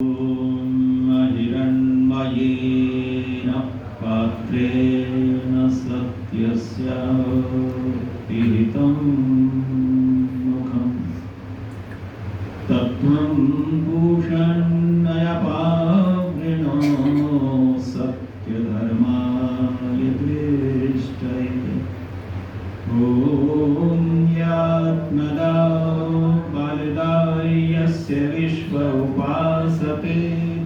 हिरण्मयेन पात्रेण सत्यस्य पिहितं मुखं तत्त्वं भूषण्यपावृणो सत्यधर्माय दृष्टये ॐ यात्मदा बलदाय यस्य विश्व उपासते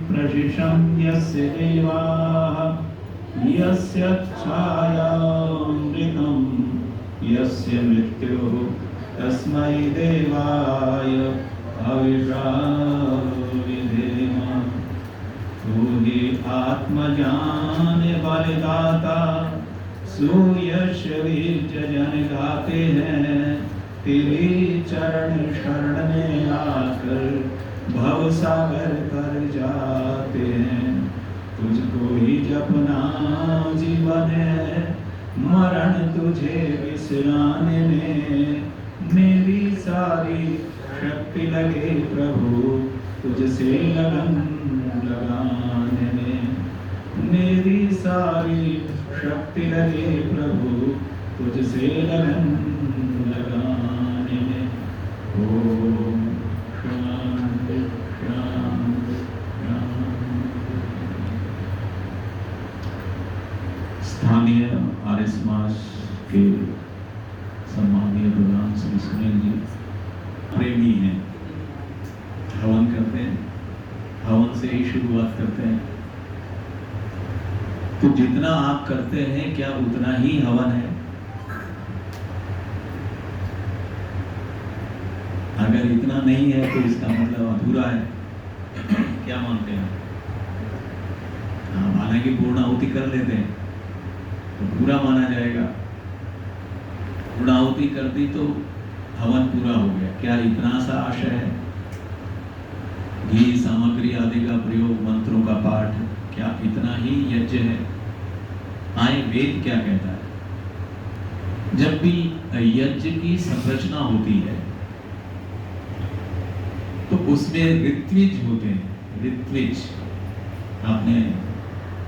प्रशिशं यस्य देवाः यस्य छायामृतं यस्य मृत्युः तस्मै देवाय हविषा विधेम। तू ही आत्मज्ञान बलदाता सुयश वीर्य जन गाते हैं, तेरे चरण शरण में आकर भव सागर कर जाते हैं। तुझको ही जपना जीवन है, मरण तुझे विसराने में। मेरी सारी शक्ति लगे प्रभु तुझसे लगन लगाने में। मेरी सारी शक्ति लगे प्रभु तुझसे लगन लगाने में। ओम शांति शांति शांति। स्थानीय आर्य समाज के सम्मानीय प्रधान श्री सुनील जी प्रेमी हैं, हवन करते हैं, हवन से ही शुरुआत करते हैं। तो जितना आप करते हैं क्या उतना ही हवन है? अगर इतना नहीं है तो इसका मतलब अधूरा है। क्या मानते हैं? हालांकि पूर्ण आहुति कर लेते हैं तो पूरा माना जाएगा। पूर्ण आहुति कर दी तो हवन पूरा हो गया। क्या इतना सा आशय है? घी सामग्री आदि का प्रयोग, मंत्रों का पाठ, क्या इतना ही यज्ञ है? आए वेद क्या कहता है? जब भी यज्ञ की संरचना होती है तो उसमें ऋत्विज होते हैं। ऋत्विज आपने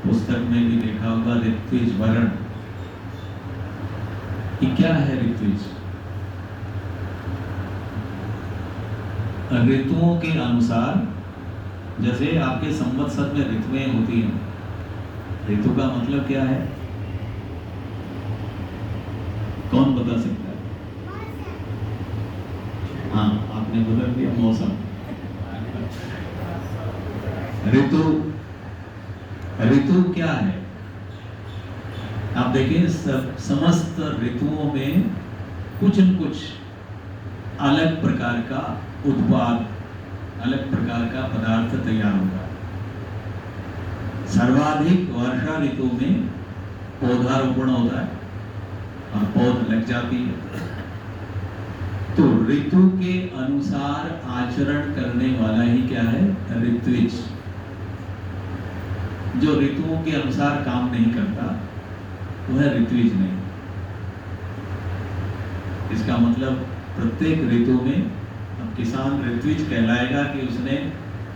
पुस्तक में भी देखा होगा, ऋत्विज वर्ण। ये क्या है ऋत्विज? ऋतुओं के अनुसार, जैसे आपके संवत्सर में ऋतुएं होती हैं। ऋतु का मतलब क्या है? कौन बता सकता है? हाँ, आपने बदल दिया, मौसम। ऋतु, ऋतु क्या है? आप देखिए समस्त ऋतुओं में कुछ न कुछ अलग प्रकार का उत्पाद, अलग प्रकार का पदार्थ तैयार होगा। सर्वाधिक वर्षा ऋतु में पौधारोपण होता है और पौध लग जाती है। तो ऋतु के अनुसार आचरण करने वाला ही क्या है? ऋत्विज। जो ऋतुओं के अनुसार काम नहीं करता वह ऋत्विज नहीं। इसका मतलब प्रत्येक ऋतु में अब किसान ऋत्विज कहलाएगा कि उसने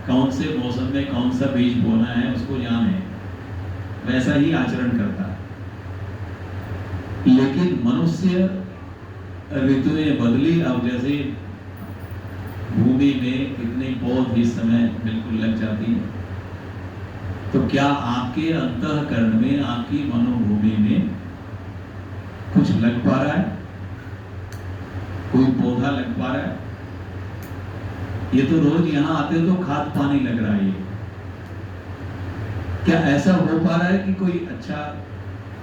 कौन से मौसम में कौन सा बीज बोना है उसको ज्ञान है, वैसा ही आचरण करता है। लेकिन मनुष्य ऋतुएं बदली। अब जैसे भूमि में कितने पौध इस समय बिल्कुल लग जाती है, तो क्या आपके अंतःकरण में, आपकी मनोभूमि में कुछ लग पा रहा है? कोई पौधा लग पा रहा है? ये तो रोज यहाँ आते हो तो खाद पानी लग रहा है। क्या ऐसा हो पा रहा है कि कोई अच्छा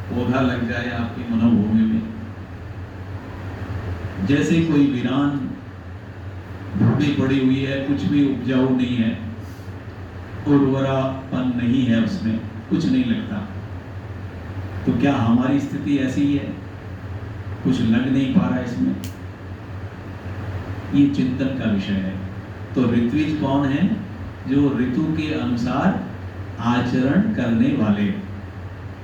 पौधा लग जाए आपकी मनोभूमि में? जैसे कोई वीरान भूमि पड़ी हुई है, कुछ भी उपजाऊ नहीं है, उर्वरापन नहीं है, उसमें कुछ नहीं लगता। तो क्या हमारी स्थिति ऐसी ही है? कुछ लग नहीं पा रहा है इसमें। ये चिंतन का विषय है। तो ऋत्विज कौन है? जो ऋतु के अनुसार आचरण करने वाले,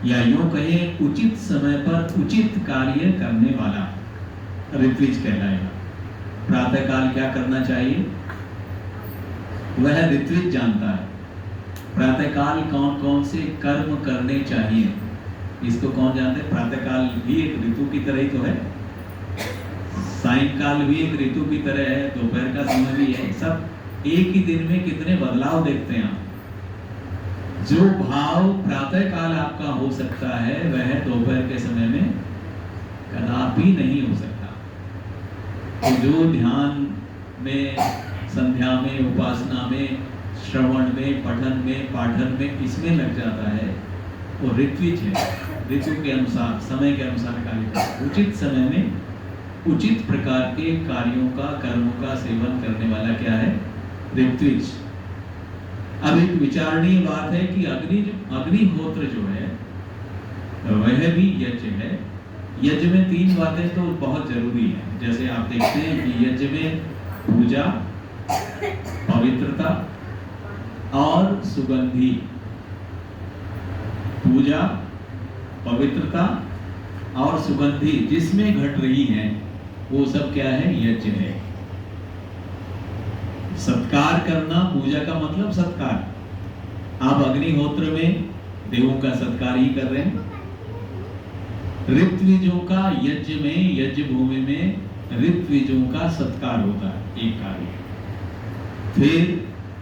या यूं कहे उचित समय पर उचित कार्य करने वाला ऋत्विज कहलाएगा। प्रातः काल क्या करना चाहिए वह ऋत्विज जानता है। प्रातःकाल कौन कौन से कर्म करने चाहिए, इसको कौन जानते हैं? प्रातःकाल भी एक ऋतु की तरह ही तो है, सायंकाल भी एक ऋतु की तरह है, दोपहर का समय भी है। सब एक ही दिन में कितने बदलाव देखते हैं आप। जो भाव प्रातःकाल आपका हो सकता है वह दोपहर के समय में कदापि नहीं हो सकता। तो जो ध्यान में, संध्या में, उपासना में, श्रवण में, पठन में, पाठन में, इसमें लग जाता है, वो ऋत्विज है। ऋतु के अनुसार, समय के अनुसार कार्य करता, उचित समय में उचित प्रकार के कार्यों का, कर्मों का सेवन करने वाला क्या है? ऋत्विज। अब एक विचारणीय बात है कि अग्निहोत्र जो है वह भी यज्ञ है। यज्ञ में 3 बातें तो बहुत जरूरी है। जैसे आप देखते हैं कि यज्ञ में पूजा, पवित्रता और सुगंधी। पूजा, पवित्रता और सुगंधी जिसमें घट रही है वो सब क्या है? यज्ञ है। सत्कार करना, पूजा का मतलब सत्कार। आप अग्निहोत्र में देवों का सत्कार ही कर रहे हैं। ऋत्विजों का यज्ञ में, यज्ञ भूमि में ऋत्विजों का सत्कार होता है, एक कार्य। फिर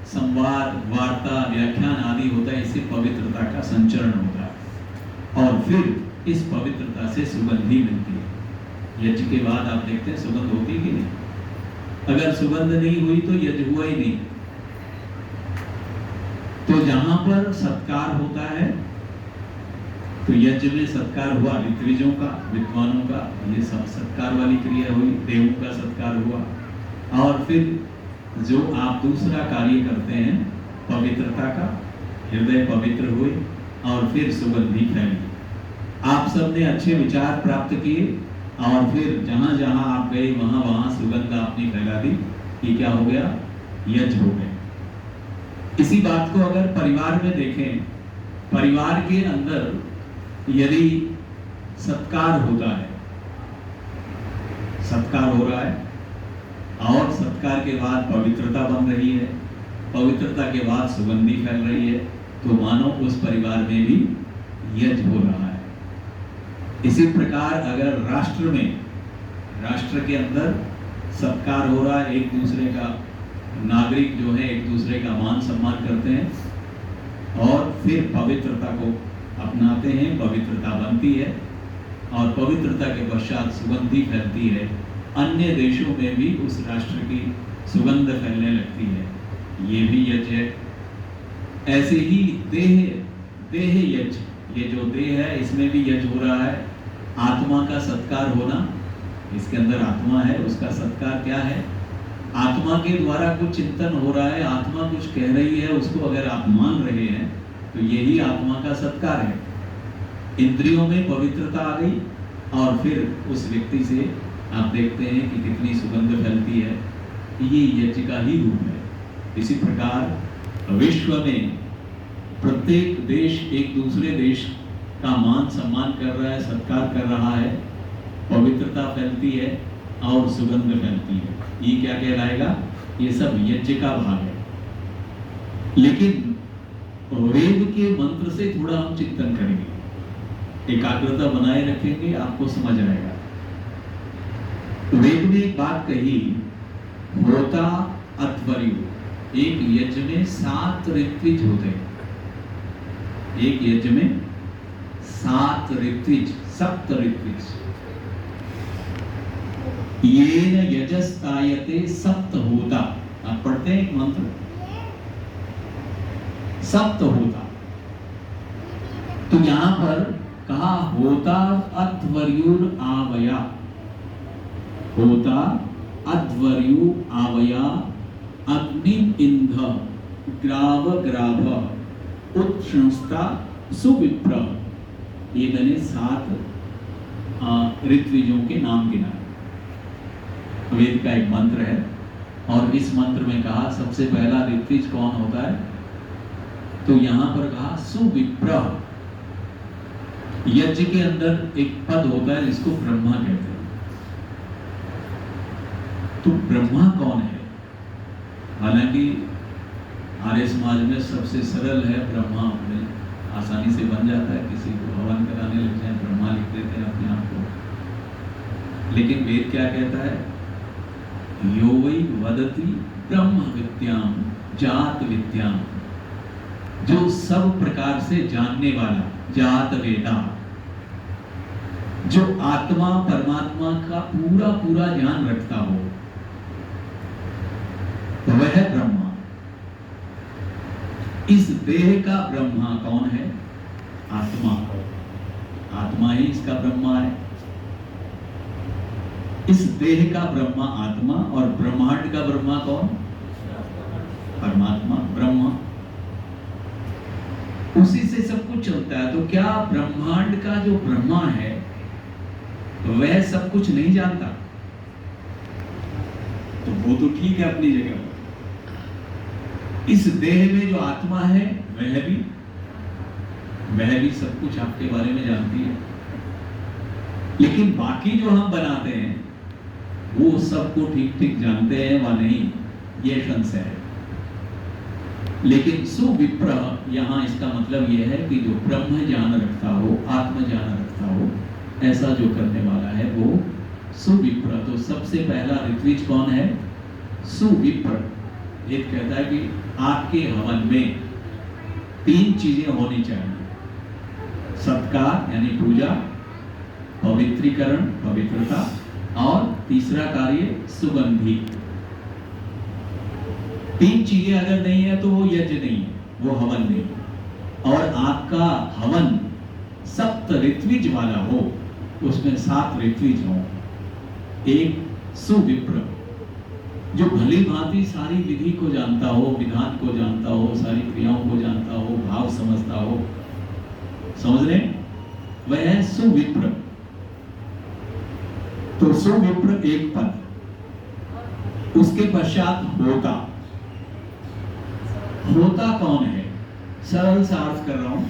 संवाद, वार्ता, व्याख्यान आदि होता है, इससे पवित्रता का संचरण होता है। और फिर इस पवित्रता से सुगंधी मिलती है। यज्ञ के बाद आप देखते हैं सुगंध होती है कि नहीं? अगर सुगंध नहीं हुई तो यज्ञ हुआ ही नहीं। तो जहां पर सत्कार होता है, तो यज्ञ में सत्कार हुआ ऋत्विजों का, विद्वानों का, ये सब सत्कार वाली क्रिया हुई, देवों का सत्कार हुआ। और फिर जो आप दूसरा कार्य करते हैं पवित्रता का, हृदय पवित्र हुए और फिर सुगंधी फैली। आप सबने अच्छे विचार प्राप्त किए और फिर जहां जहां आप गए वहां वहां सुगंध आपने फैला दी। ये क्या हो गया? यज्ञ हो गया। इसी बात को अगर परिवार में देखें, परिवार के अंदर यदि सत्कार होता है, सत्कार हो रहा है और सत्कार के बाद पवित्रता बन रही है, पवित्रता के बाद सुगंधी फैल रही है, तो मानो उस परिवार में भी यज्ञ हो रहा है। इसी प्रकार अगर राष्ट्र में, राष्ट्र के अंदर सत्कार हो रहा है, एक दूसरे का, नागरिक जो है एक दूसरे का मान सम्मान करते हैं और फिर पवित्रता को अपनाते हैं, पवित्रता बनती है और पवित्रता के पश्चात सुगंधी फैलती है। अन्य देशों में भी उस राष्ट्र की सुगंध फैलने लगती है। ये भी यज्ञ है। ऐसे ही देह यज्ञ, ये जो देह है इसमें भी यज्ञ हो रहा है। आत्मा का सत्कार होना, इसके अंदर आत्मा है, उसका सत्कार क्या है? आत्मा के द्वारा कुछ चिंतन हो रहा है, आत्मा कुछ कह रही है, उसको अगर आप मान रहे हैं तो यही आत्मा का सत्कार है। इंद्रियों में पवित्रता आ गई और फिर उस व्यक्ति से आप देखते हैं कि कितनी सुगंध फैलती है। ये यज्ञ का ही रूप है। इसी प्रकार विश्व में प्रत्येक देश एक दूसरे देश का मान सम्मान कर रहा है, सत्कार कर रहा है, पवित्रता फैलती है और सुगंध फैलती है। ये क्या कहलाएगा? ये सब यज्ञ का भाग है। लेकिन वेद के मंत्र से थोड़ा हम चिंतन करेंगे, एकाग्रता बनाए रखेंगे, आपको समझ आएगा। वेद में एक बात कही, होता अध्वर्यु। एक यज्ञ में 7 ऋत्विज होते हैं। एक यज्ञ में 7 ऋत्विज, 7 ऋत्विज। येन यजस्तायते सप्त होता। आप पढ़ते हैं एक मंत्र, सप्त होता। तो यहां पर कहा होता अध्वर्युर आवया, होता अध्वर्यु आवया अग्नि इंध ग्राव ग्राभ उत्संस्ता सुविप्र। ये मैंने 7 ऋत्विजों के नाम गिनाए। वेद का एक मंत्र है और इस मंत्र में कहा सबसे पहला ऋत्विज कौन होता है? तो यहां पर कहा सुविप्र। यज्ञ के अंदर एक पद होता है जिसको ब्रह्मा कहते हैं। तो ब्रह्मा कौन है? हालांकि आर्य समाज में सबसे सरल है ब्रह्मा में, आसानी से बन जाता है। किसी को हवन कराने लग जाए ब्रह्मा लिख देते हैं अपने आप को। लेकिन वेद क्या कहता है? यो वै वदति ब्रह्म विद्याम जात विद्याम, जो सब प्रकार से जानने वाला, जात वेदा, जो आत्मा परमात्मा का पूरा पूरा ज्ञान रखता हो, वह ब्रह्मा। इस देह का ब्रह्मा कौन है? आत्मा। आत्मा ही इसका ब्रह्मा है। इस देह का ब्रह्मा आत्मा, और ब्रह्मांड का ब्रह्मा कौन? परमात्मा, ब्रह्मा। उसी से सब कुछ चलता है। तो क्या ब्रह्मांड का जो ब्रह्मा है वह सब कुछ नहीं जानता? तो वो तो ठीक है अपनी जगह। इस देह में जो आत्मा है वह भी सब कुछ आपके बारे में जानती है। लेकिन बाकी जो हम बनाते हैं वो सबको ठीक ठीक जानते हैं व नहीं, ये संशय है। लेकिन सुविप्र, यहां इसका मतलब यह है कि जो ब्रह्म ज्ञान रखता हो, आत्म ज्ञान रखता हो, ऐसा जो करने वाला है वो सुविप्र। तो सबसे पहला ऋत्विज कौन है? सुविप्र। एक कहता है कि आपके हवन में 3 चीजें होनी चाहिए: सत्कार यानी पूजा, पवित्रीकरण पवित्रता, और तीसरा कार्य सुगंधि। 3 चीजें अगर नहीं है तो वो यज्ञ नहीं है, वो हवन नहीं। और आपका हवन सप्त ऋत्विज वाला हो, उसमें 7 ऋत्विज हो। एक सुविप्र, जो भली भांति सारी विधि को जानता हो, विधान को जानता हो, सारी क्रियाओं को जानता हो, भाव समझता हो, समझ रहे? वह है सुविप्र। तो सुविप्र एक पद। उसके पश्चात होता। होता कौन है? सरल सा अर्थ कर रहा हूं,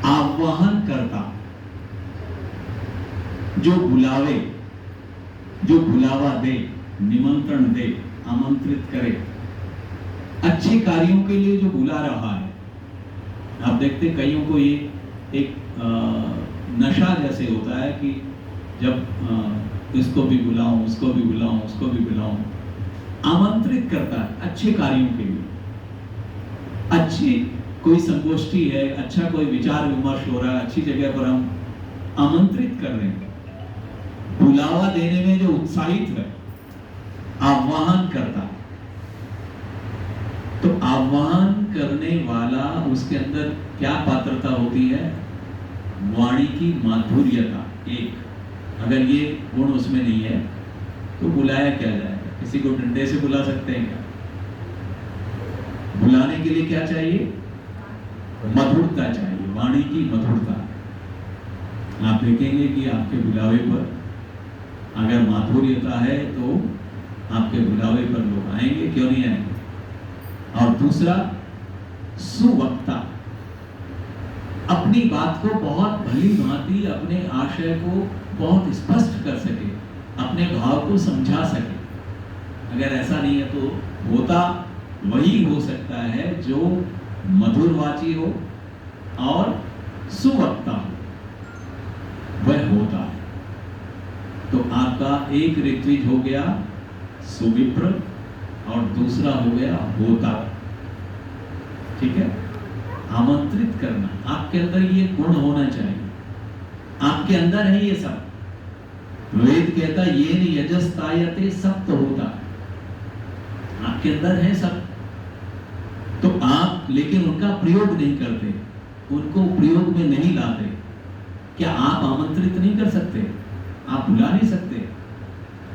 आह्वान करता, जो बुलावे, जो बुलावा दे, निमंत्रण दे, आमंत्रित करे, अच्छे कार्यों के लिए जो बुला रहा है। आप देखते कईयों को ये एक नशा जैसे होता है कि जब इसको भी बुलाऊं, उसको भी बुलाऊं, उसको भी बुलाऊं, आमंत्रित करता है अच्छे कार्यों के लिए। अच्छी कोई संगोष्ठी है, अच्छा कोई विचार विमर्श हो रहा है, अच्छी जगह पर हम आमंत्रित कर रहे हैं, बुलावा देने में जो उत्साहित है, आह्वान करता। तो आह्वान करने वाला, उसके अंदर क्या पात्रता होती है? वाणी की माधुर्यता। एक, अगर ये गुण उसमें नहीं है तो बुलाया क्या जाएगा? किसी को डंडे से बुला सकते हैं क्या? बुलाने के लिए क्या चाहिए? मधुरता चाहिए, वाणी की मधुरता। आप देखेंगे कि आपके बुलावे पर अगर माधुर्यता है तो आपके बुलावे पर लोग आएंगे, क्यों नहीं आएंगे? और दूसरा, सुवक्ता, अपनी बात को बहुत भली भांति, अपने आशय को बहुत स्पष्ट कर सके, अपने भाव को समझा सके। अगर ऐसा नहीं है तो होता वही हो सकता है जो मधुरवाची हो और सुवक्ता हो, वह होता है। तो आपका एक ऋत्विज हो गया सुविप्र और दूसरा हो गया होता। ठीक है? आमंत्रित करना, आपके अंदर ये गुण होना चाहिए। आपके अंदर है ये सब। वेद कहता है ये यजस्तायते सप्त होता, आपके अंदर है सब। तो आप लेकिन उनका प्रयोग नहीं करते, उनको प्रयोग में नहीं लाते। क्या आप आमंत्रित नहीं कर सकते? आप बुला नहीं सकते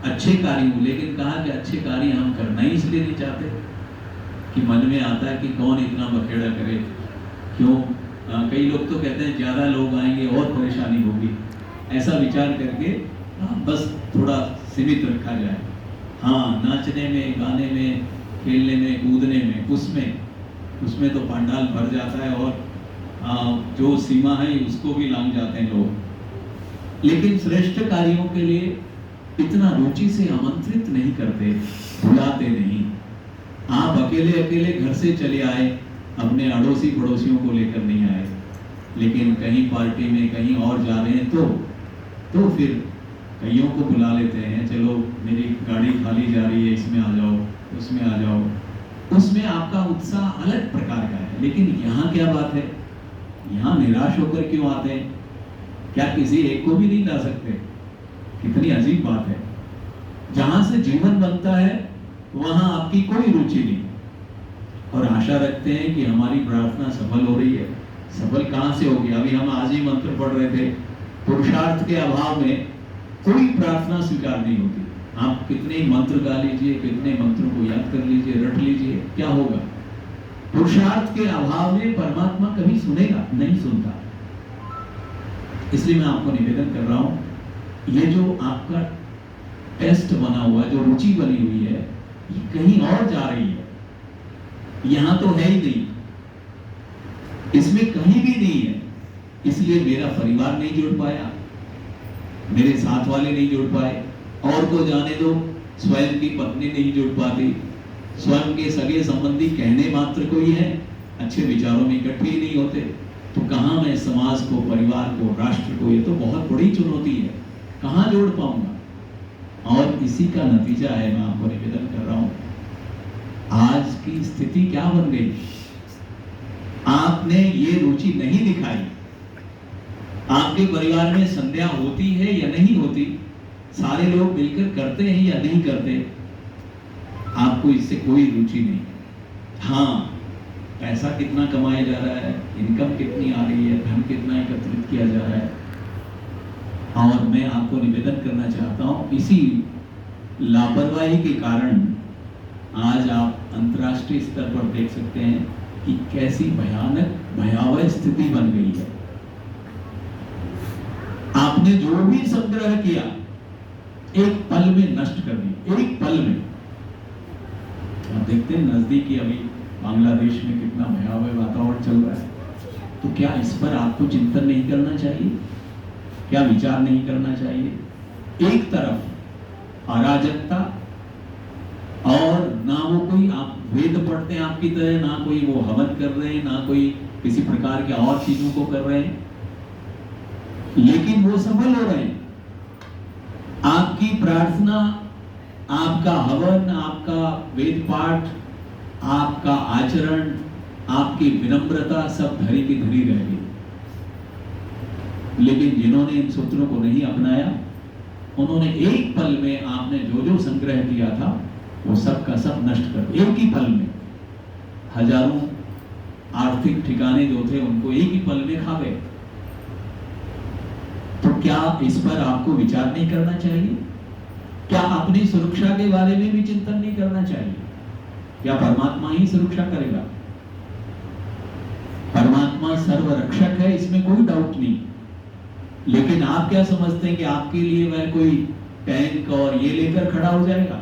अच्छे कार्यों को? लेकिन कहा कि अच्छे कार्य हम करना ही इसलिए नहीं चाहते कि मन में आता है कि कौन इतना बखेड़ा करे, क्यों? कई लोग तो कहते हैं ज्यादा लोग आएंगे और परेशानी होगी, ऐसा विचार करके बस थोड़ा सीमित रखा जाए। हाँ, नाचने में, गाने में, खेलने में, कूदने में, उसमें तो पंडाल भर जाता है और जो सीमा है उसको भी लांघ जाते हैं लोग। लेकिन श्रेष्ठ कार्यों के लिए इतना रुचि से आमंत्रित नहीं करते, बुलाते नहीं। आप अकेले अकेले घर से चले आए, अपने अड़ोसी पड़ोसियों को लेकर नहीं आए, लेकिन कहीं पार्टी में कहीं और जा रहे हैं तो फिर कईयों को बुला लेते हैं, चलो मेरी गाड़ी खाली जा रही है, इसमें आ जाओ, उसमें आ जाओ। उसमें आपका उत्साह अलग प्रकार का है। लेकिन यहाँ क्या बात है, यहाँ निराश होकर क्यों आते हैं? क्या किसी एक को भी नहीं ला सकते? कितनी अजीब बात है। जहां से जीवन बनता है वहां आपकी कोई रुचि नहीं, और आशा रखते हैं कि हमारी प्रार्थना सफल हो रही है। सफल कहां से होगी? अभी हम आज ही मंत्र पढ़ रहे थे, पुरुषार्थ के अभाव में कोई प्रार्थना स्वीकार नहीं होती। आप कितने ही मंत्र गा लीजिए, कितने मंत्रों को याद कर लीजिए, रट लीजिए, क्या होगा? पुरुषार्थ के अभाव में परमात्मा कभी सुनेगा नहीं, सुनता। इसलिए मैं आपको निवेदन कर रहा हूं, ये जो आपका टेस्ट बना हुआ, जो रुचि बनी हुई है, ये कहीं और जा रही है, यहां तो है ही नहीं, इसमें कहीं भी नहीं है। इसलिए मेरा परिवार नहीं जुड़ पाया, मेरे साथ वाले नहीं जुड़ पाए, और को जाने दो, स्वयं की पत्नी नहीं जुड़ पाती, स्वयं के सगे संबंधी कहने मात्र को ही है, अच्छे विचारों में इकट्ठे ही नहीं होते। तो कहां मैं समाज को, परिवार को, राष्ट्र को, ये तो बहुत बड़ी चुनौती है, कहां जोड़ पाऊंगा? और इसी का नतीजा है, मैं आपको निवेदन कर रहा हूं, आज की स्थिति क्या बन गई? आपने ये रुचि नहीं दिखाई। आपके परिवार में संध्या होती है या नहीं होती, सारे लोग मिलकर करते हैं या नहीं करते, आपको इससे कोई रुचि नहीं। हाँ, पैसा कितना कमाया जा रहा है, इनकम कितनी आ रही है, धन कितना एकत्रित किया जा रहा है। और मैं आपको निवेदन करना चाहता हूं, इसी लापरवाही के कारण आज आप अंतर्राष्ट्रीय स्तर पर देख सकते हैं कि कैसी भयानक भयावह स्थिति बन गई है। आपने जो भी संग्रह किया एक पल में नष्ट कर दिया, एक पल में। आप देखते हैं नजदीकी अभी बांग्लादेश में कितना भयावह वातावरण चल रहा है। तो क्या इस पर आपको चिंतन नहीं करना चाहिए? क्या विचार नहीं करना चाहिए? एक तरफ अराजकता, और ना वो कोई, आप वेद पढ़ते हैं आपकी तरह, ना कोई वो हवन कर रहे हैं, ना कोई किसी प्रकार के और चीजों को कर रहे हैं, लेकिन वो सफल हो रहे हैं। आपकी प्रार्थना, आपका हवन, आपका वेद पाठ, आपका आचरण, आपकी विनम्रता सब धरी की धरी रह गई। लेकिन जिन्होंने इन सूत्रों को नहीं अपनाया, उन्होंने एक पल में आपने जो जो संग्रह किया था वो सब का सब नष्ट कर दिया। एक ही पल में हजारों आर्थिक ठिकाने जो थे उनको एक ही पल में खा गए। तो क्या इस पर आपको विचार नहीं करना चाहिए? क्या अपनी सुरक्षा के बारे में भी चिंतन नहीं करना चाहिए? क्या परमात्मा ही सुरक्षा करेगा? परमात्मा सर्वरक्षक है, इसमें कोई डाउट नहीं। लेकिन आप क्या समझते हैं कि आपके लिए वह कोई टैंक और ये लेकर खड़ा हो जाएगा?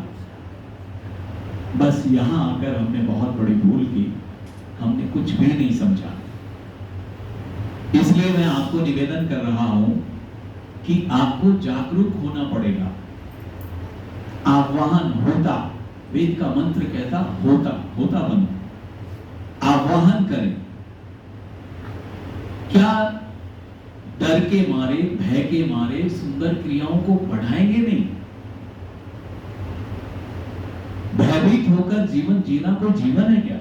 बस यहां आकर हमने बहुत बड़ी भूल की, हमने कुछ भी नहीं समझा। इसलिए मैं आपको निवेदन कर रहा हूं कि आपको जागरूक होना पड़ेगा। आह्वान होता, वेद का मंत्र कहता होता, होता बनो, आह्वान करें। क्या डर के मारे, भय के मारे सुंदर क्रियाओं को बढ़ाएंगे नहीं? भयभीत होकर जीवन जीना कोई जीवन है क्या?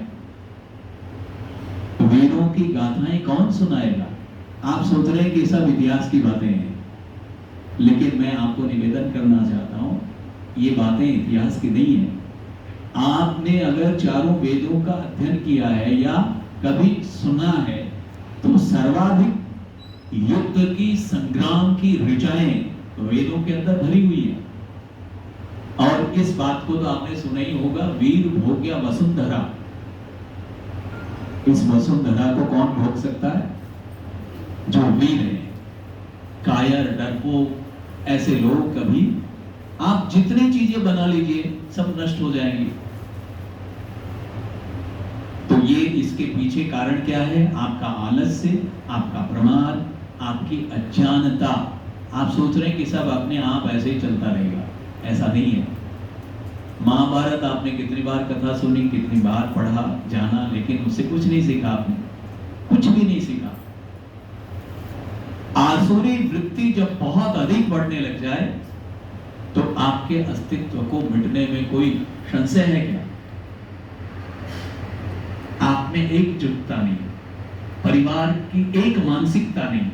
वेदों की गाथाएं कौन सुनाएगा? आप सोच रहे हैं कि सब इतिहास की बातें हैं, लेकिन मैं आपको निवेदन करना चाहता हूं, ये बातें इतिहास की नहीं है। आपने अगर चारों वेदों का अध्ययन किया है या कभी सुना है, तो सर्वाधिक युद्ध की, संग्राम की ऋचाएं वेदों के अंदर भरी हुई है। और इस बात को तो आपने सुना ही होगा, वीर भोग्या वसुंधरा। इस वसुंधरा को कौन भोग सकता है? जो वीर है। कायर, डरपोक ऐसे लोग कभी, आप जितनी चीजें बना लीजिए सब नष्ट हो जाएंगी। तो ये इसके पीछे कारण क्या है? आपका आलस्य, आपका प्रमाद, आपकी अज्ञानता। आप सोच रहे हैं कि सब अपने आप ऐसे ही चलता रहेगा, ऐसा नहीं है। महाभारत आपने कितनी बार कथा सुनी, कितनी बार पढ़ा जाना, लेकिन उससे कुछ नहीं सीखा आपने, कुछ भी नहीं सीखा। आसुरी वृत्ति जब बहुत अधिक बढ़ने लग जाए तो आपके अस्तित्व को मिटने में कोई संशय है क्या? आप में एकजुटता नहीं, परिवार की एक मानसिकता नहीं,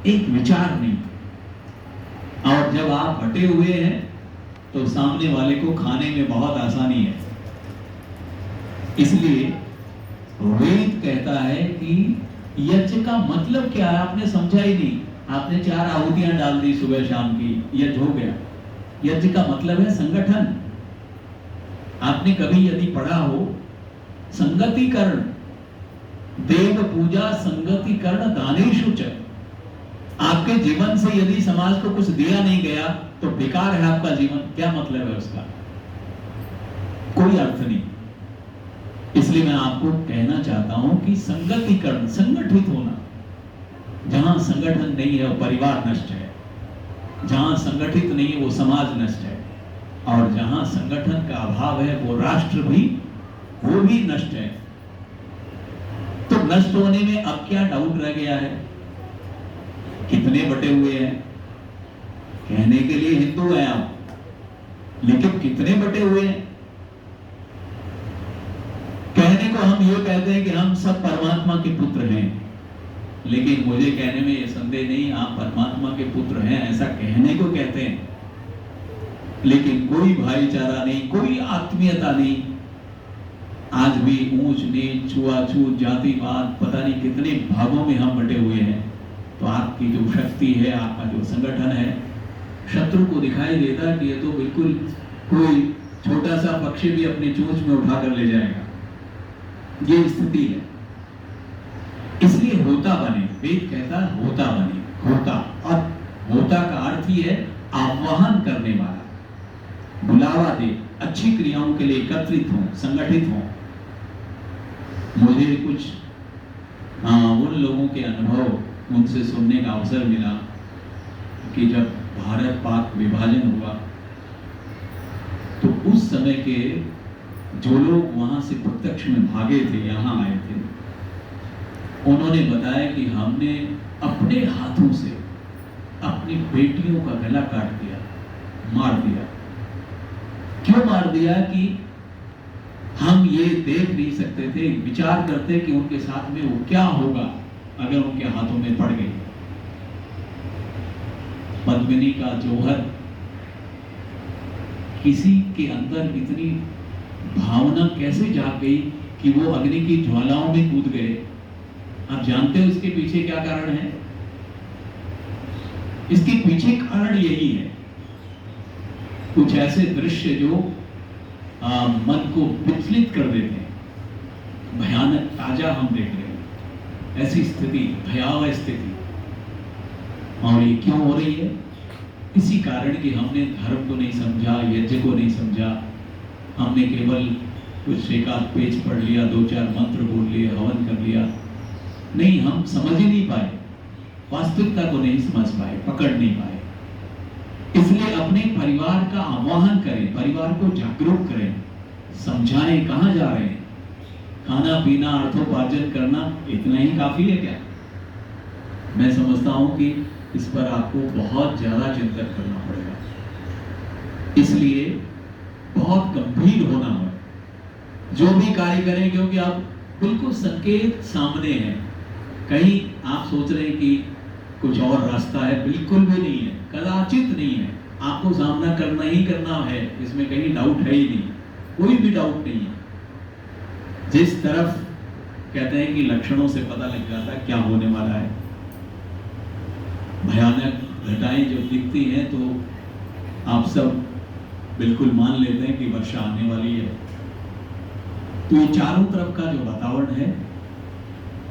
एक विचार नहीं, और जब आप हटे हुए हैं तो सामने वाले को खाने में बहुत आसानी है। इसलिए वेद कहता है कि यज्ञ का मतलब क्या है आपने समझा ही नहीं। आपने 4 आहुतियां डाल दी सुबह शाम की, यज्ञ हो गया। यज्ञ का मतलब है संगठन। आपने कभी यदि पढ़ा हो संगतिकरण, देव पूजा संगतिकरण दानेषु च। आपके जीवन से यदि समाज को कुछ दिया नहीं गया तो बेकार है आपका जीवन। क्या मतलब है उसका? कोई अर्थ नहीं। इसलिए मैं आपको कहना चाहता हूं कि संगतिकरण, संगठित होना। जहां संगठन नहीं है वो परिवार नष्ट है, जहां संगठित नहीं है वो समाज नष्ट है, और जहां संगठन का अभाव है वो राष्ट्र भी, वो भी नष्ट है। तो नष्ट होने में अब क्या डाउट रह गया है? कितने बटे हुए हैं? कहने के लिए हिंदू हैं आप, लेकिन कितने बटे हुए हैं? कहने को हम ये कहते हैं कि हम सब परमात्मा के पुत्र हैं, लेकिन मुझे कहने में ये संदेह नहीं आप परमात्मा के पुत्र हैं, ऐसा कहने को कहते हैं, लेकिन कोई भाईचारा नहीं, कोई आत्मीयता नहीं। आज भी ऊंच नीच, छुआछूत, जातिवाद, पता नहीं कितने भागों में हम बटे हुए हैं। तो आपकी जो शक्ति है, आपका जो संगठन है, शत्रु को दिखाई देता कि ये तो बिल्कुल कोई छोटा सा पक्षी भी अपनी चोंच में उठाकर ले जाएगा। ये स्थिति है। इसलिए होता बने, वेद कहता है होता बने, होता। और होता का अर्थ ही है आह्वान करने वाला, बुलावा दे, अच्छी क्रियाओं के लिए एकत्रित हो, संगठित हो। मुझे कुछ उन लोगों के अनुभव, उनसे सुनने का अवसर मिला कि जब भारत पाक विभाजन हुआ तो उस समय के जो लोग वहां से प्रत्यक्ष में भागे थे, यहां आए थे, उन्होंने बताया कि हमने अपने हाथों से अपनी बेटियों का गला काट दिया, मार दिया। क्यों मार दिया? कि हम ये देख नहीं सकते थे, विचार करते कि उनके साथ में वो क्या होगा अगर उनके हाथों में पड़ गई। पद्मिनी का जौहर, किसी के अंदर इतनी भावना कैसे जाग गई कि वो अग्नि की ज्वालाओं में कूद गए? आप जानते हो इसके पीछे क्या कारण है? इसके पीछे कारण यही है, कुछ ऐसे दृश्य जो मन को विचलित कर देते हैं। भयानक ताजा हम देख रहे हैं ऐसी स्थिति, भयावह स्थिति। और ये क्यों हो रही है? इसी कारण कि हमने धर्म को नहीं समझा, यज्ञ को नहीं समझा। हमने केवल कुछ एक आध पेज पढ़ लिया, 2-4 मंत्र बोल लिए, हवन कर लिया। नहीं, हम समझ ही नहीं पाए, वास्तविकता को नहीं समझ पाए, पकड़ नहीं पाए। इसलिए अपने परिवार का आह्वान करें, परिवार को जागरूक करें, समझाएं कहां जा रहे हैं। खाना पीना, अर्थोपार्जन करना, इतना ही काफी है क्या? मैं समझता हूं कि इस पर आपको बहुत ज्यादा चिंतन करना पड़ेगा। इसलिए बहुत गंभीर होना है जो भी कार्य करें, क्योंकि आप बिल्कुल संकेत सामने है। कहीं आप सोच रहे हैं कि कुछ और रास्ता है, बिल्कुल भी नहीं है, कदाचित नहीं है। आपको सामना करना ही करना है, इसमें कहीं डाउट है ही नहीं, कोई भी डाउट नहीं है। जिस तरफ कहते हैं कि लक्षणों से पता लग जाता है क्या होने वाला है, भयानक घटनाएं जब दिखती हैं तो आप सब बिल्कुल मान लेते हैं कि वर्षा आने वाली है। तो ये चारों तरफ का जो वातावरण है,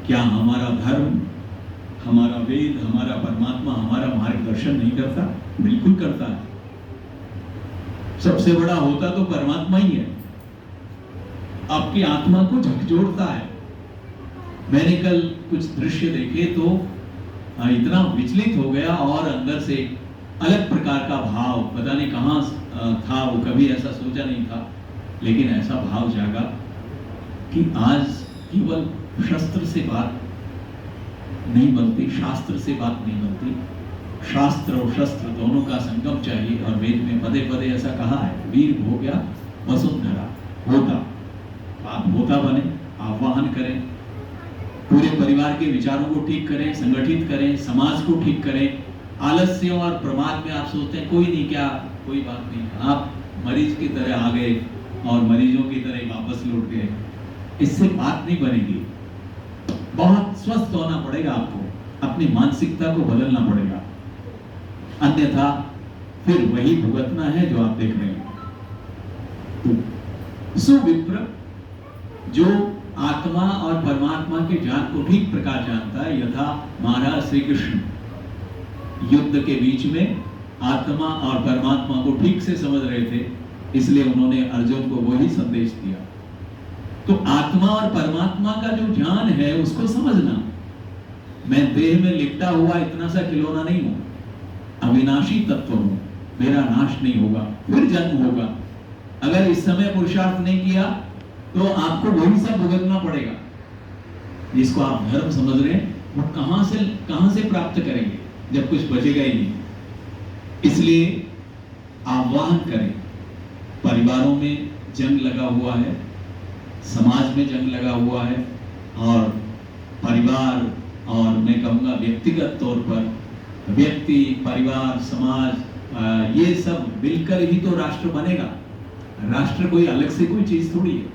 क्या हमारा धर्म, हमारा वेद, हमारा परमात्मा हमारा मार्गदर्शन नहीं करता? बिल्कुल करता है। सबसे बड़ा होता तो परमात्मा ही है, आपकी आत्मा को झकझोरता है। मैंने कल कुछ दृश्य देखे तो इतना विचलित हो गया और अंदर से अलग प्रकार का भाव, पता नहीं कहाँ था वो, कभी ऐसा सोचा नहीं था, लेकिन ऐसा भाव जागा कि आज केवल शस्त्र से बात नहीं बनती, शास्त्र से बात नहीं बनती, शास्त्र और शस्त्र दोनों का संगम चाहिए। और वेद में पदे पदे ऐसा कहा है, वीर हो गया वसुंधरा, होता। आप होता बने, आह्वान करें, पूरे परिवार के विचारों को ठीक करें, संगठित करें, समाज को ठीक करें। आलस्य और प्रमाद में आप सोचते हैं कोई नहीं, क्या कोई बात नहीं, आप मरीज की तरह आ गए और मरीजों की तरह वापस लौट गए, इससे बात नहीं बनेगी। बहुत स्वस्थ होना पड़ेगा आपको, अपनी मानसिकता को बदलना पड़ेगा, अन्यथा फिर वही भुगतना है जो आप देख रहे हैं। तो सुविप्र जो आत्मा और परमात्मा के ज्ञान को ठीक प्रकार जानता है, यथा महाराज श्री कृष्ण युद्ध के बीच में आत्मा और परमात्मा को ठीक से समझ रहे थे, इसलिए उन्होंने अर्जुन को वही संदेश दिया। तो आत्मा और परमात्मा का जो ज्ञान है उसको समझना, मैं देह में लिपटा हुआ इतना सा खिलौना नहीं हूं, अविनाशी तत्व हूं, मेरा नाश नहीं होगा, फिर जन्म होगा। अगर इस समय पुरुषार्थ नहीं किया तो आपको वही सब भुगतना पड़ेगा। जिसको आप धर्म समझ रहे हैं वो कहां से प्राप्त करेंगे जब कुछ बचेगा ही नहीं। इसलिए आह्वान करें, परिवारों में जंग लगा हुआ है, समाज में जंग लगा हुआ है, और परिवार और मैं कहूँगा व्यक्तिगत तौर पर व्यक्ति, परिवार, समाज, ये सब मिलकर ही तो राष्ट्र बनेगा। राष्ट्र कोई अलग से कोई चीज थोड़ी है,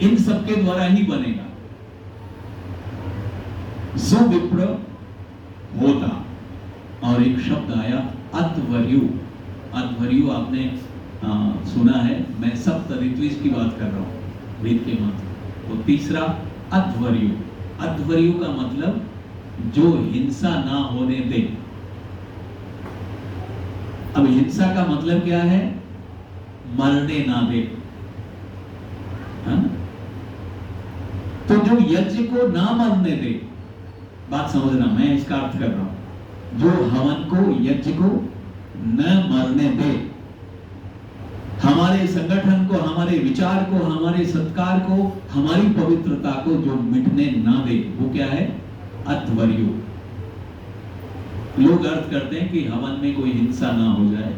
इन सबके द्वारा ही बनेगा। सुविप्र होता, और एक शब्द आया अध्वर्यु। अध्वर्यु आपने सुना है, मैं सप्त ऋत्विज की बात कर रहा हूं वेद के मंत्र। तो तीसरा अध्वर्यु। अध्वर्यु का मतलब जो हिंसा ना होने दे। अब हिंसा का मतलब क्या है? मरने ना दे, है? तो जो यज्ञ को ना मरने दे, बात समझना, मैं इसका अर्थ कर रहा हूं, जो हवन को, यज्ञ को न मरने दे, हमारे संगठन को, हमारे विचार को, हमारे सत्कार को, हमारी पवित्रता को जो मिटने ना दे, वो क्या है? अध्वर्यु। लोग अर्थ करते हैं कि हवन में कोई हिंसा ना हो जाए,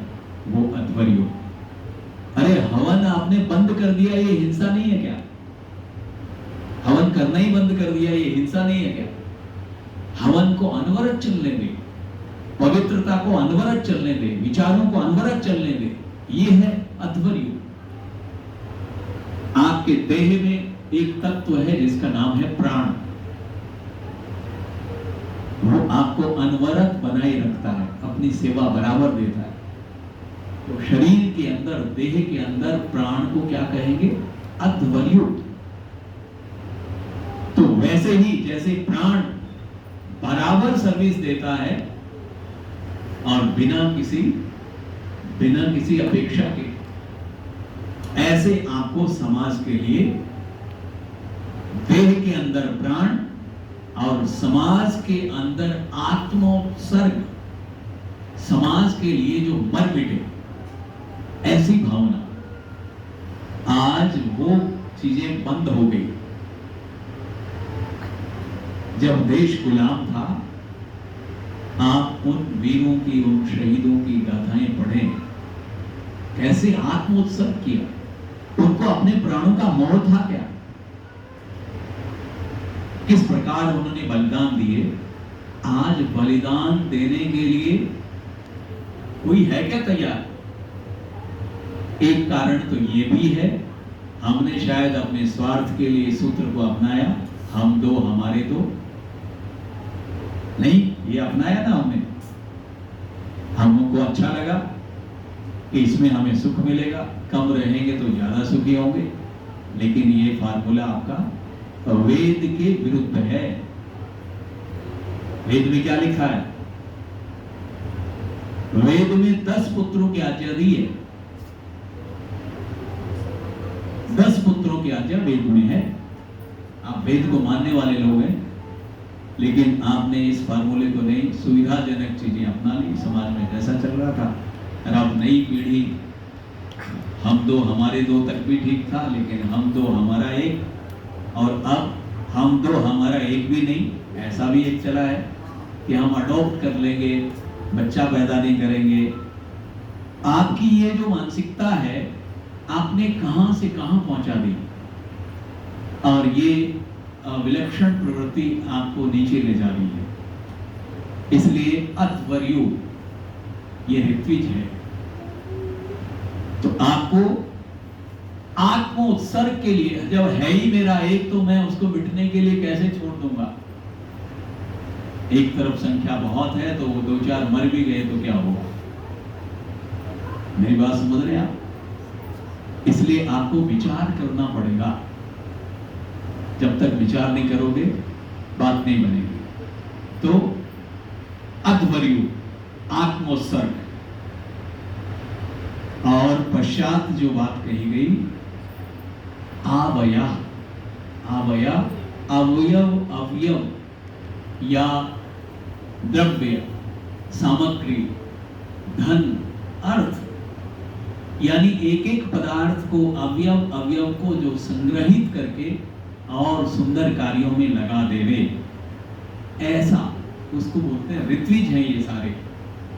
वो अध्वर्यु। अरे हवन आपने बंद कर दिया, ये हिंसा नहीं है क्या? हवन करना ही बंद कर दिया, ये हिंसा नहीं है क्या? हवन को अनवरत चलने दे, पवित्रता को अनवरत चलने दे, विचारों को अनवरत चलने दे, ये है अध्वर्यु। आपके देह में एक तत्व है जिसका नाम है प्राण, वो आपको अनवरत बनाए रखता है, अपनी सेवा बराबर देता है। तो शरीर के अंदर, देह के अंदर प्राण को क्या कहेंगे? अध्वर्यु। तो वैसे ही जैसे प्राण बराबर सर्विस देता है और बिना किसी अपेक्षा के, ऐसे आपको समाज के लिए देह के अंदर प्राण और समाज के अंदर आत्मोत्सर्ग, समाज के लिए जो मर मिटे, ऐसी भावना, आज वो चीजें बंद हो गई। जब देश गुलाम था, आप उन वीरों की, उन शहीदों की गाथाएं पढ़ें, कैसे आत्मोत्सर्ग किया, उनको अपने प्राणों का मोह था क्या, किस प्रकार उन्होंने बलिदान दिए। आज बलिदान देने के लिए कोई है क्या तैयार? एक कारण तो ये भी है, हमने शायद अपने स्वार्थ के लिए सूत्र को अपनाया, हम दो हमारे दो, नहीं, ये अपनाया ना हमने, हमको अच्छा लगा कि इसमें हमें सुख मिलेगा, कम रहेंगे तो ज्यादा सुखी होंगे। लेकिन ये फार्मूला आपका वेद के विरुद्ध है। वेद में क्या लिखा है? वेद में 10 पुत्रों की आज्ञा दी है, 10 पुत्रों की आज्ञा वेद में है। आप वेद को मानने वाले लोग हैं, लेकिन आपने इस फार्मूले को नहीं, सुविधाजनक चीजें अपना ली, समाज में जैसा चल रहा था। और अब नई पीढ़ी, हम दो हमारे दो तक भी ठीक था, लेकिन हम दो हमारा एक, और अब हम दो हमारा एक भी नहीं, ऐसा भी एक चला है कि हम अडॉप्ट कर लेंगे, बच्चा पैदा नहीं करेंगे। आपकी ये जो मानसिकता है, आपने कहां से कहां पहुंचा दी, और ये विलक्षण प्रवृत्ति आपको नीचे ले जा रही है। इसलिए अतवर्यु ये ऋत्विज है। तो आपको आत्मोत्सर्ग के लिए, जब है ही मेरा एक, तो मैं उसको मिटने के लिए कैसे छोड़ दूंगा। एक तरफ संख्या बहुत है, तो वो 2-4 मर भी गए तो क्या होगा। मेरी बात समझ रहे हैं आप? इसलिए आपको विचार करना पड़ेगा। जब तक विचार नहीं करोगे, बात नहीं बनेगी। तो अध्वर्यु, आत्मोत्सर्ग, और पश्चात जो बात कही गई, आवया, आवया अवयव, अवयव या द्रव्य, सामग्री, धन, अर्थ, यानी एक एक पदार्थ को, अवयव अवयव को जो संग्रहित करके और सुंदर कार्यों में लगा देवे, ऐसा उसको बोलते हैं। ऋत्विज है ये सारे।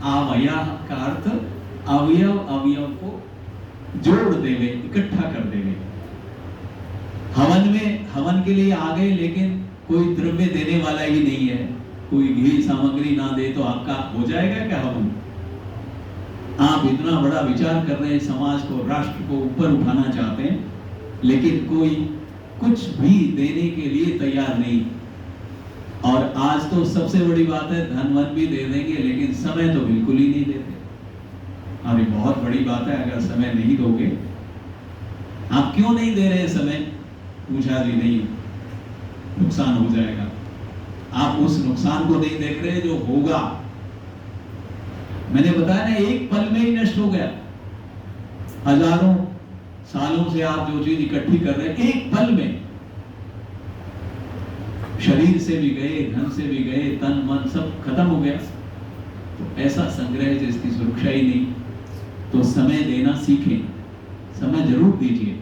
आवया का अर्थ अवयव अवयव को जोड़ देवे, इकट्ठा कर देवे। हवन में, हवन के लिए आ गए, लेकिन कोई द्रव्य देने वाला ही नहीं है, कोई घी सामग्री ना दे तो आपका हो जाएगा क्या हवन? आप इतना बड़ा विचार कर रहे हैं, समाज को, राष्ट्र को ऊपर उठाना चाहते हैं, लेकिन कोई कुछ भी देने के लिए तैयार नहीं। और आज तो सबसे बड़ी बात है, धनवन भी दे देंगे, लेकिन समय तो बिल्कुल ही नहीं देते। और ये बहुत बड़ी बात है, अगर समय नहीं दोगे। आप क्यों नहीं दे रहे समय? पूछा जी नहीं, नुकसान हो जाएगा। आप उस नुकसान को नहीं देख रहे जो होगा। मैंने बताया ना, एक पल में ही नष्ट हो गया। हजारों सालों से आप जो चीज इकट्ठी कर रहे हैं, एक पल में शरीर से भी गए, धन से भी गए, तन मन सब खत्म हो गया। तो ऐसा संग्रह जिसकी सुरक्षा ही नहीं। तो समय देना सीखें, समय जरूर दीजिए।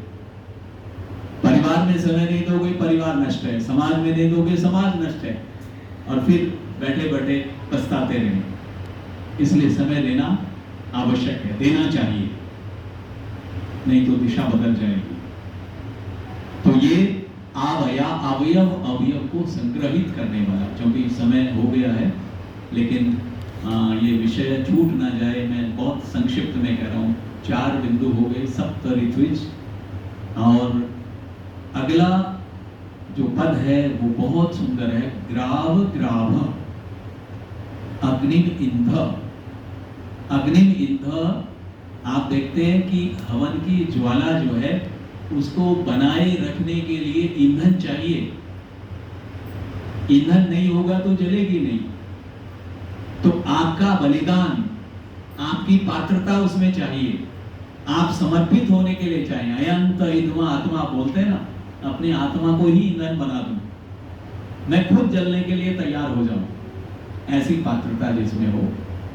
परिवार में समय नहीं दोगे, परिवार नष्ट है। समाज में नहीं दोगे, समाज नष्ट है। और फिर बैठे बैठे पछताते रहें। इसलिए समय देना आवश्यक है, देना चाहिए, नहीं तो दिशा बदल जाएगी। तो ये आवया, अवयव अवयव को संग्रहित करने वाला, क्योंकि समय हो गया है, लेकिन ये विषय छूट ना जाए, मैं बहुत संक्षिप्त में कह रहा हूँ। 4 बिंदु हो गए, सप्त ऋत्विज। और अगला जो पद है वो बहुत सुंदर है, ग्राव ग्राभ, अग्निम इंध। अग्निम इंध, आप देखते हैं कि हवन की ज्वाला जो है, उसको बनाए रखने के लिए ईंधन चाहिए। ईंधन नहीं होगा तो जलेगी नहीं। तो आपका बलिदान, आपकी पात्रता उसमें चाहिए। आप समर्पित होने के लिए चाहिए। अयंत ईंधवा आत्मा बोलते हैं ना, अपने आत्मा को ही ईंधन बना दूं, मैं खुद जलने के लिए तैयार हो जाऊं। ऐसी पात्रता जिसमें हो,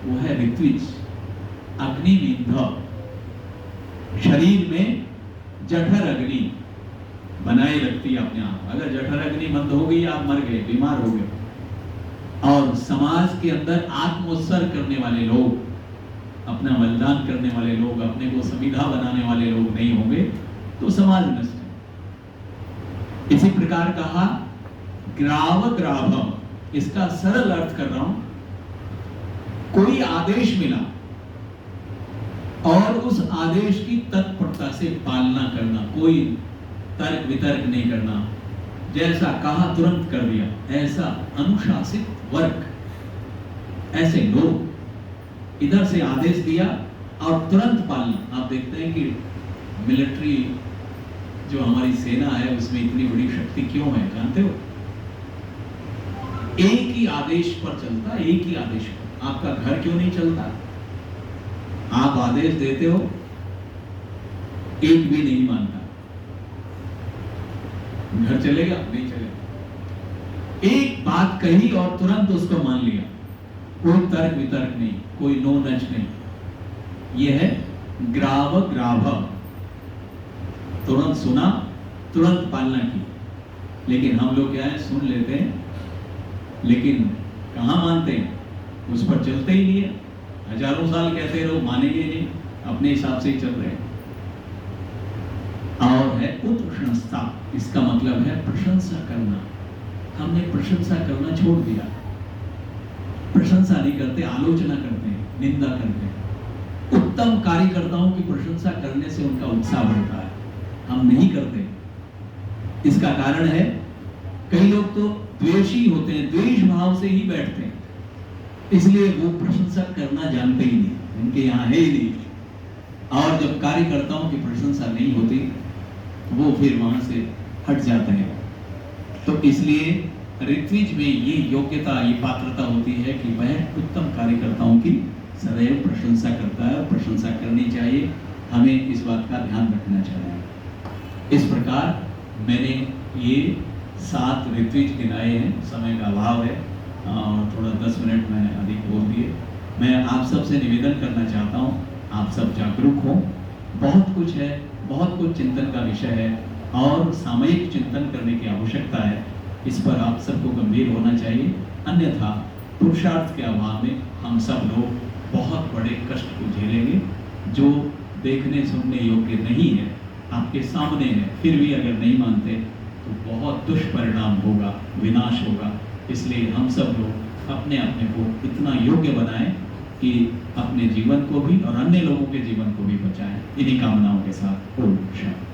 वो है ऋत्विज। अग्निमिंध, शरीर में जठर अग्नि बनाए रखती है अपने आप। अगर जठर अग्नि बंद हो गई, आप मर गए, बीमार हो गए। और समाज के अंदर आत्मोत्सर्ग करने वाले लोग, अपना बलिदान करने वाले लोग, अपने को संविधा बनाने वाले लोग नहीं होंगे तो समाज नष्ट है। इसी प्रकार कहा ग्राव ग्राभम, इसका सरल अर्थ कर रहा हूं। कोई आदेश मिला और उस आदेश की तत्परता से पालना करना, कोई तर्क वितर्क नहीं करना, जैसा कहा तुरंत कर दिया, ऐसा अनुशासित वर्ग। ऐसे लोग, इधर से आदेश दिया और तुरंत पालना। आप देखते हैं कि मिलिट्री जो हमारी सेना है, उसमें इतनी बड़ी शक्ति क्यों है जानते हो? एक ही आदेश पर चलता, एक ही आदेश पर। आपका घर क्यों नहीं चलता? आप आदेश देते हो, एक भी नहीं मानता। घर चलेगा? नहीं चलेगा। एक बात कही और तुरंत उसको मान लिया, कोई तर्क वितर्क नहीं, कोई नो नच नहीं। यह है ग्राव ग्राभ, तुरंत सुना, तुरंत पालना की। लेकिन हम लोग क्या है, सुन लेते हैं लेकिन कहां मानते हैं, उस पर चलते ही नहीं है। हजारों साल कहते रहो, मानेंगे नहीं, अपने हिसाब से ही चल रहे हैं। और है उत्प्रशंसा, इसका मतलब है प्रशंसा करना। हमने प्रशंसा करना छोड़ दिया, प्रशंसा नहीं करते, आलोचना करते हैं, निंदा करते हैं। उत्तम कार्यकर्ताओं की प्रशंसा करने से उनका उत्साह बढ़ता है, हम नहीं करते। इसका कारण है कई लोग तो द्वेषी होते हैं, द्वेष भाव से ही बैठते हैं, इसलिए वो प्रशंसा करना जानते ही नहीं, उनके यहाँ है ही नहीं। और जब कार्यकर्ताओं की प्रशंसा नहीं होती वो फिर वहां से हट जाते हैं। तो इसलिए ऋत्विज में ये योग्यता, ये पात्रता होती है कि वह उत्तम कार्यकर्ताओं की सदैव प्रशंसा करता है और प्रशंसा करनी चाहिए। हमें इस बात का ध्यान रखना चाहिए। इस प्रकार मैंने ये 7 ऋत्विज गिनाए हैं, समय का अभाव है और थोड़ा 10 मिनट मैंने अधिक बोल दिए। मैं आप सबसे निवेदन करना चाहता हूँ, आप सब जागरूक हों। बहुत कुछ है, बहुत कुछ चिंतन का विषय है और सामयिक चिंतन करने की आवश्यकता है। इस पर आप सबको गंभीर होना चाहिए, अन्यथा पुरुषार्थ के अभाव में हम सब लोग बहुत बड़े कष्ट को झेलेंगे जो देखने सुनने योग्य नहीं है, आपके सामने है, फिर भी अगर नहीं मानते तो बहुत दुष्परिणाम होगा, विनाश होगा। इसलिए हम सब लोग अपने अपने को इतना योग्य बनाएं कि अपने जीवन को भी और अन्य लोगों के जीवन को भी बचाएं। इन्हीं कामनाओं के साथ ओम शांति।